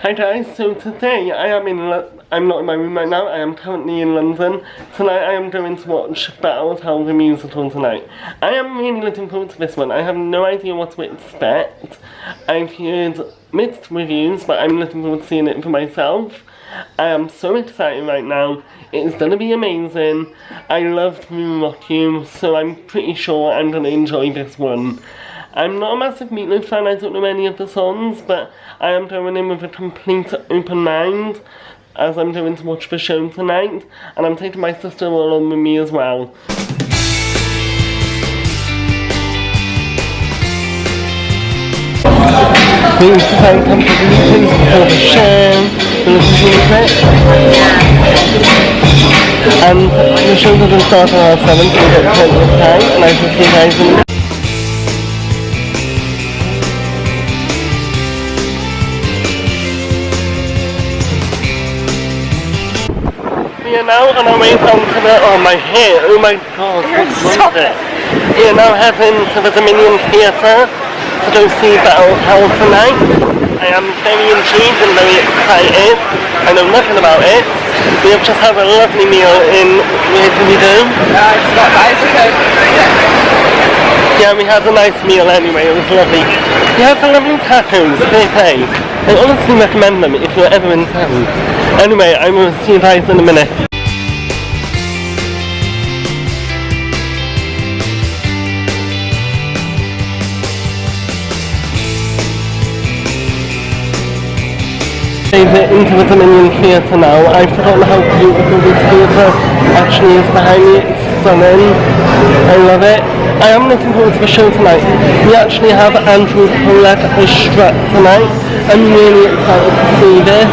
Hi guys, so today I'm not in my room right now, I am currently in London. Tonight I am going to watch Battle of Hell the musical tonight. I am really looking forward to this one. I have no idea what to expect. I've heard mixed reviews, but I'm looking forward to seeing it for myself. I am so excited right now. It is going to be amazing. I loved Moonrock You, so I'm pretty sure I'm going to enjoy this one. I'm not a massive Meatloaf fan, I don't know any of the songs, but I am going in with a complete open mind as I'm going to watch the show tonight, and I'm taking my sister along with me as well. Please design competitions before the show, the music, and the show doesn't start until 7, so we get plenty of time, and I shall see you guys in a minute. We are now on our way down to the, oh my hair, oh my god, what's wrong with it? We are now heading to the Dominion Theatre to go see Battle of Hell tonight. I am very intrigued and very excited. I know nothing about it. We have just had a lovely meal in, where did we do? It's not nice, okay. Yeah, we had a nice meal anyway, it was lovely. We had some lovely tacos, they. I honestly recommend them if you're ever in town. Anyway, I will see you guys in a minute. Into the Dominion Theatre now. I've forgotten how beautiful this theatre actually is behind me. It's stunning. I love it. I am looking forward to the show tonight. We actually have Andrew Pollack as Shrek tonight. I'm really excited to see this.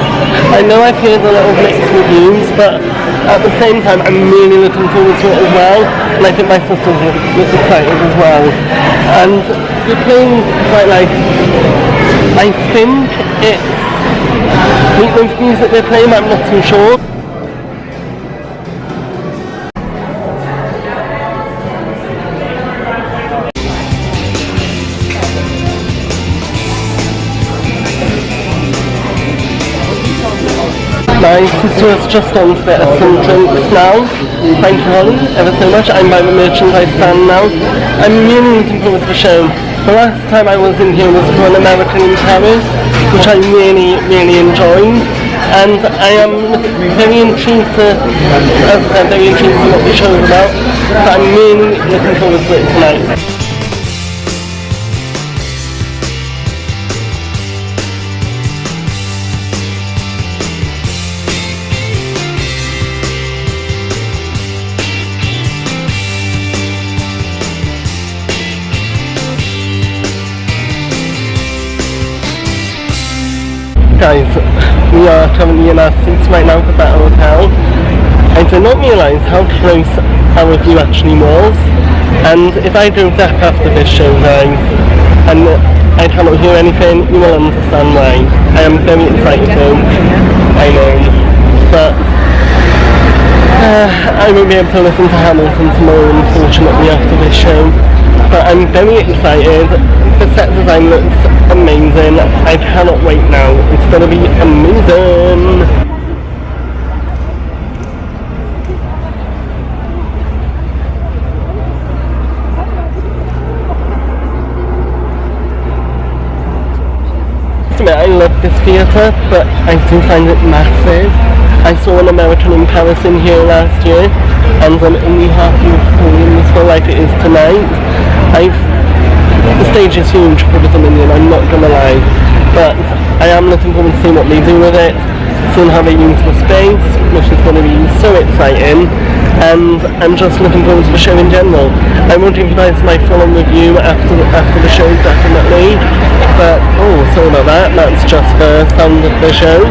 I know I've heard a lot of mixed reviews, but at the same time I'm really looking forward to it as well, and I think my sister's excited as well. And you're playing quite like, I think it's Meatloaf music they're playing, but I'm not too sure. My sister has just gone to get us some drinks now. Thank you, Holly, ever so much. I'm by the merchandise stand now. I'm really looking forward to the show. The last time I was in here was for an American in Paris, which I really enjoyed. And I am very intrigued to, as I said, very intrigued to what the show is about. But I'm really looking forward to it tonight. Guys, we are currently in our seats right now for Battle of Hell. I did not realise how close our review actually was, and if I go deaf after this show, guys, and I cannot hear anything, you will understand why. I am very excited though, I know, but I won't be able to listen to Hamilton tomorrow, unfortunately, after this show. But I'm very excited. The set design looks amazing. I cannot wait now. It's gonna be amazing. I love this theatre, but I do find it massive. I saw an American in Paris in here last year, and I'm only half full this feel like it is tonight. The stage is huge for the Dominion, I'm not gonna lie, but I am looking forward to seeing what they do with it, seeing how they use the space, which is going to be so exciting, and I'm just looking forward to the show in general. I will give you guys my full-on review after the show, definitely, but oh, sorry about that, that's just the sound of the show.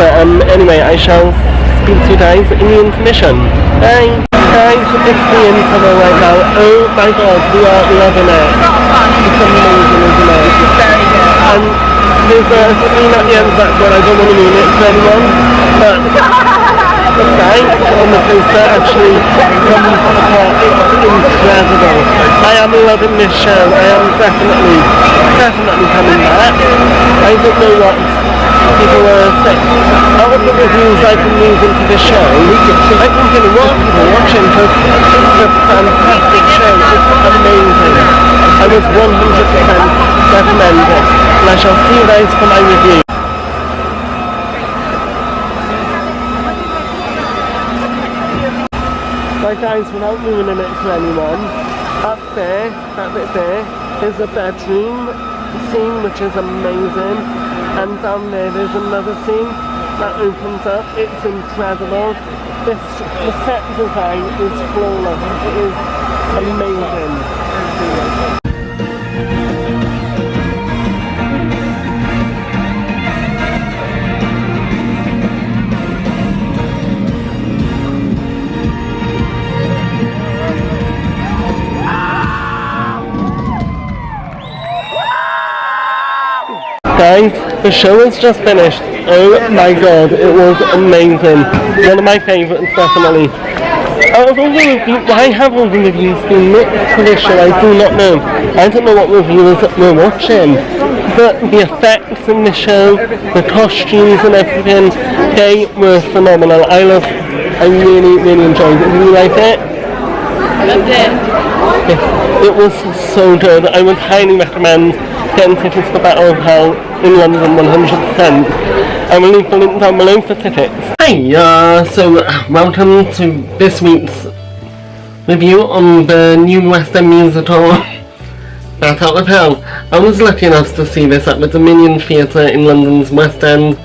But anyway, I shall speak to you guys in the intermission. Bye! Guys, it's the interval right now. Oh my god, we are loving it. It's amazing, isn't it? It's very good. And there's a scene at the end of that where I don't want to ruin it for anyone, but the guy on the poster actually comes apart. It's incredible. I am loving this show. I am definitely coming back. I don't know what people were of the reviews I've been moving to the show, I've been getting a lot of people watching because this is a fantastic show. It's amazing. I would 100% recommend it. And I shall see you guys for my review. Right guys, without ruining it for anyone, up there, that bit there, is a bedroom scene which is amazing, and down there there's another scene that opens up. It's incredible. The set design is flawless. It is amazing. Guys, the show has just finished. Oh my god, it was amazing. One of my favourites, definitely. Out of all the reviews, why have all the reviews been mixed for this show? I do not know. I don't know what reviewers were watching. But the effects in the show, the costumes and everything, they were phenomenal. I really, really enjoyed it. Did you like it? Loved it. Yeah, it was so good. I would highly recommend getting tickets for Battle of Hell in London 100%. I will leave the link down below for tickets. Hey, so welcome to this week's review on the new West End musical Battle of Hell. I was lucky enough to see this at the Dominion Theatre in London's West End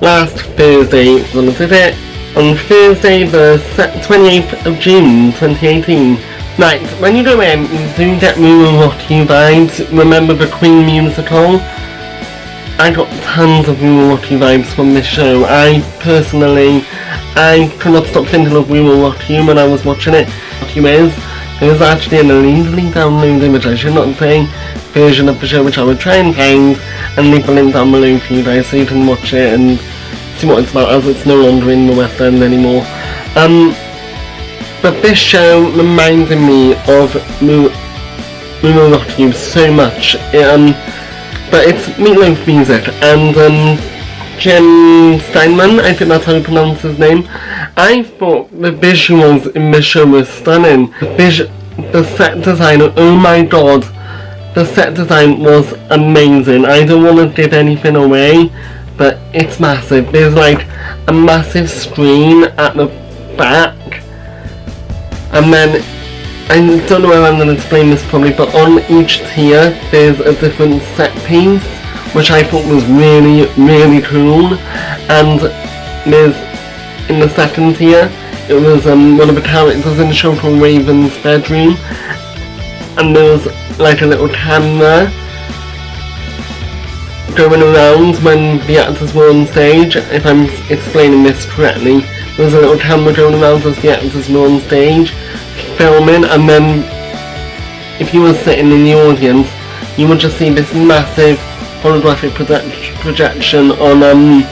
last Thursday. When I did it on Thursday the 28th of June 2018. Right, when you go in, you do get Moo Rocky vibes. Remember the Queen musical? I got tons of Moo Rocky vibes from this show. I could not stop thinking of Moo Rocky when I was watching it. There was actually an illegally downloaded, which I should not say, version of the show which I would try and find and leave the link down below for you guys so you can watch it and see what it's about, as it's no longer in the West End anymore. But this show reminded me of Moo Rocky so much. But it's Meatloaf music, and Jim Steinman, I think that's how you pronounce his name. I thought the visuals in this show were stunning. The set design, oh my god, the set design was amazing. I don't want to give anything away, but it's massive. There's like a massive screen at the back. And then, I don't know how I'm going to explain this probably, but on each tier there's a different set piece, which I thought was really, really cool. And there's, in the second tier, it was one of the characters in the show called Raven's bedroom, and there was like a little camera going around when the actors were on stage, if I'm explaining this correctly. There was a little camera going around as the actors were on stage filming, and then if you were sitting in the audience you would just see this massive holographic projection on the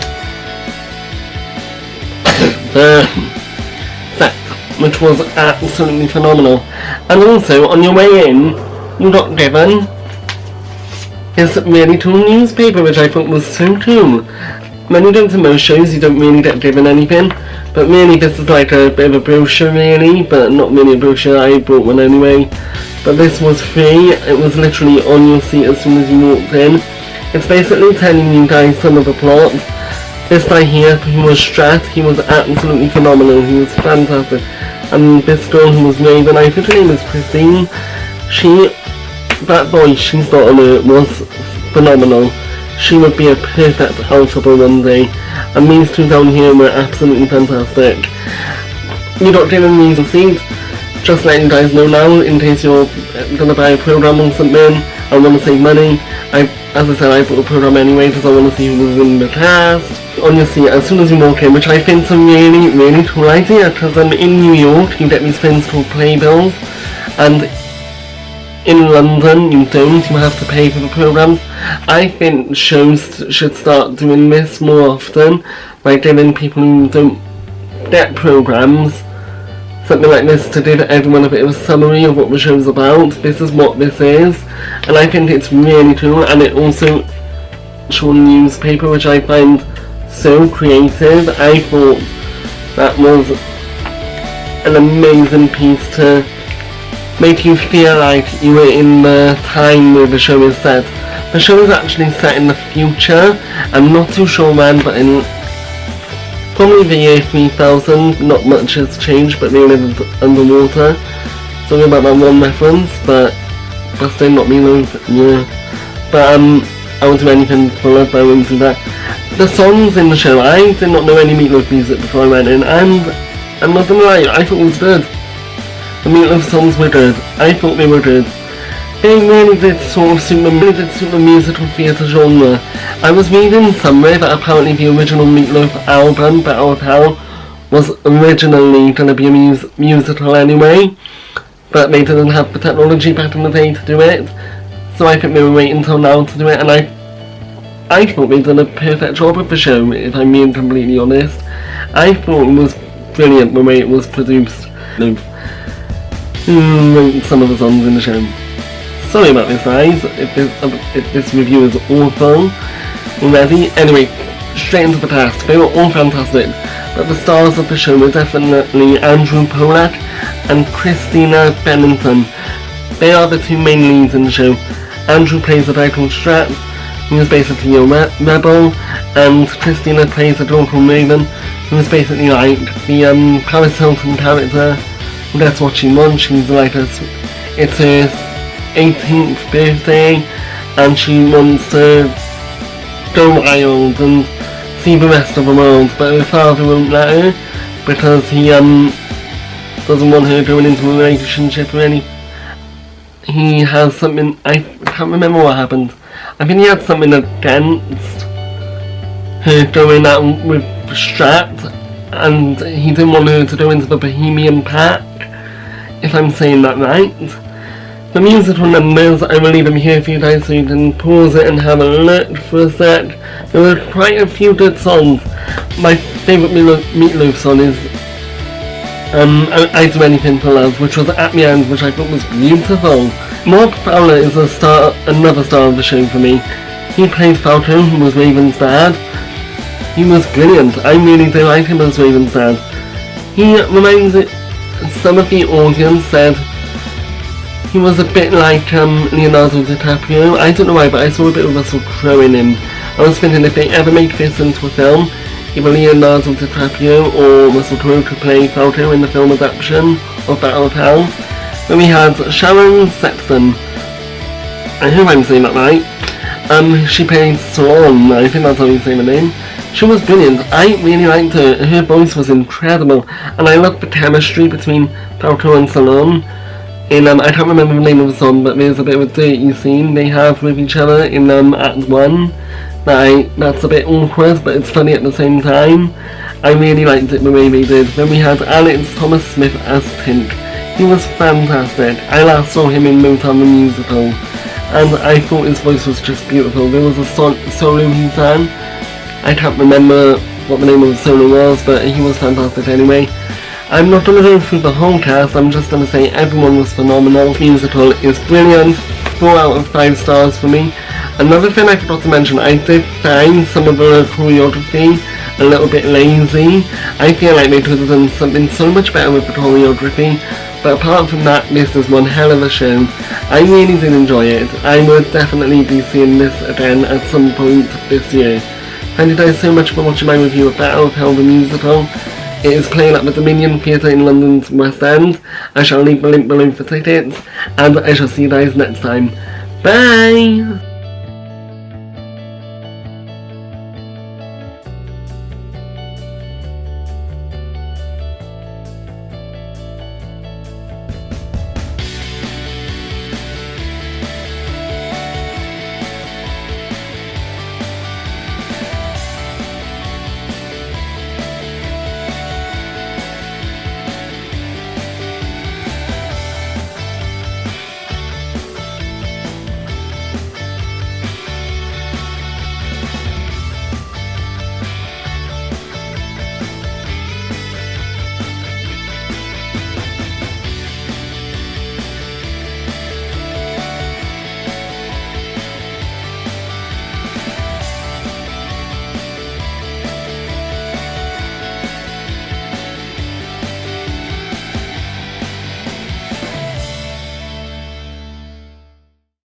set, which was absolutely phenomenal. And also on your way in you got given this really cool newspaper, which I thought was so cool. When you go to most shows you don't really get given anything, but really this is like a bit of a brochure really, but not really a brochure. I bought one anyway. But this was free. It was literally on your seat as soon as you walked in. It's basically telling you guys some of the plot. This guy here, who was Strat, he was absolutely phenomenal. He was fantastic. And this girl who was Raven, I think her name is Christine. That voice she's got on it was phenomenal. She would be a perfect Alphaba one day. And these two down here were absolutely fantastic. You got given these seats. Just letting you guys know now, in case you're gonna buy a program or something and want to save money. As I said, I bought a program anyway because I want to see who was in the cast. On your seat as soon as you walk in, which I think is a really, really cool idea, because in New York you get these things called playbills, and in London you don't, you have to pay for the programs. I think shows should start doing this more often, by giving people who don't get programs something like this to give everyone a bit of a summary of what the show's about. This is what this is, and I think it's really cool. And it also shows a newspaper, which I find so creative. I thought that was an amazing piece to make you feel like you were in the time where the show is set. The show is actually set in the future. I'm not too sure when, but in probably the year 3000. Not much has changed, but they lived underwater. Sorry about that one reference, but still not Meatloaf, yeah. But I won't do anything fuller, but I won't do that. The songs in the show, I did not know any Meatloaf music before I went in, and I'm not gonna lie, I thought it was good. The Meatloaf songs were good. I thought they were good. They really did sort of suit the musical theatre genre. I was reading somewhere that apparently the original Meatloaf album, Battle of Hell, was originally going to be a musical anyway, but they didn't have the technology back in the day to do it, so I think they were waiting until now to do it, and I thought they did a perfect job with the show, if I'm being completely honest. I thought it was brilliant the way it was produced. Some of the songs in the show. Sorry about this, guys, if this review is awful already. Anyway, straight into the cast. They were all fantastic, but the stars of the show were definitely Andrew Pollack and Christina Bennington. They are the two main leads in the show. Andrew plays the guy called Strat, who is basically a rebel, and Christina plays a girl called Raven, who is basically like the Paris Hilton character. That's what she wants. She's like it's her 18th birthday, and she wants to go wild and see the rest of the world, but her father won't let her because he doesn't want her going into a relationship or any. He has something, I can't remember what happened. I think he had something against her going out with Strat, and he didn't want her to go into the Bohemian Pack, if I'm saying that right. The musical numbers, I will leave them here for you guys so you can pause it and have a look for a sec. There were quite a few good songs. My favourite Meatloaf song is I Do Anything for Love, which was At the End, which I thought was beautiful. Mark Fowler is another star of the show for me. He played Falco, who was Raven's dad. He was brilliant. I really do like him as Raven's dad. He reminds it, some of the audience said he was a bit like Leonardo DiCaprio. I don't know why, but I saw a bit of Russell Crowe in him. I was thinking if they ever make this into a film, either Leonardo DiCaprio or Russell Crowe could play Falco in the film adaptation of Battle of Hell. Then we had Sharon Sexton. I hope I'm saying that right. She played Salon, I think that's how you say the name. She was brilliant. I really liked her. Her voice was incredible, and I loved the chemistry between Falco and Salon. I can't remember the name of the song, but there's a bit of a dirty scene they have with each other in Act 1. That's a bit awkward, but it's funny at the same time. I really liked it the way they did. Then we had Alex Thomas Smith as Tink. He was fantastic. I last saw him in Motown the Musical, and I thought his voice was just beautiful. There was a solo he sang. I can't remember what the name of the solo was, but he was fantastic anyway. I'm not going to go through the whole cast, I'm just going to say everyone was phenomenal. The musical is brilliant, 4 out of 5 stars for me. Another thing I forgot to mention, I did find some of the choreography a little bit lazy. I feel like they could have done something so much better with the choreography, but apart from that, this is one hell of a show. I really did enjoy it. I would definitely be seeing this again at some point this year. Thank you guys so much for watching my review of Battle of Hell the Musical. It is playing at the Dominion Theatre in London's West End. I shall leave the link below for tickets, and I shall see you guys next time. Bye!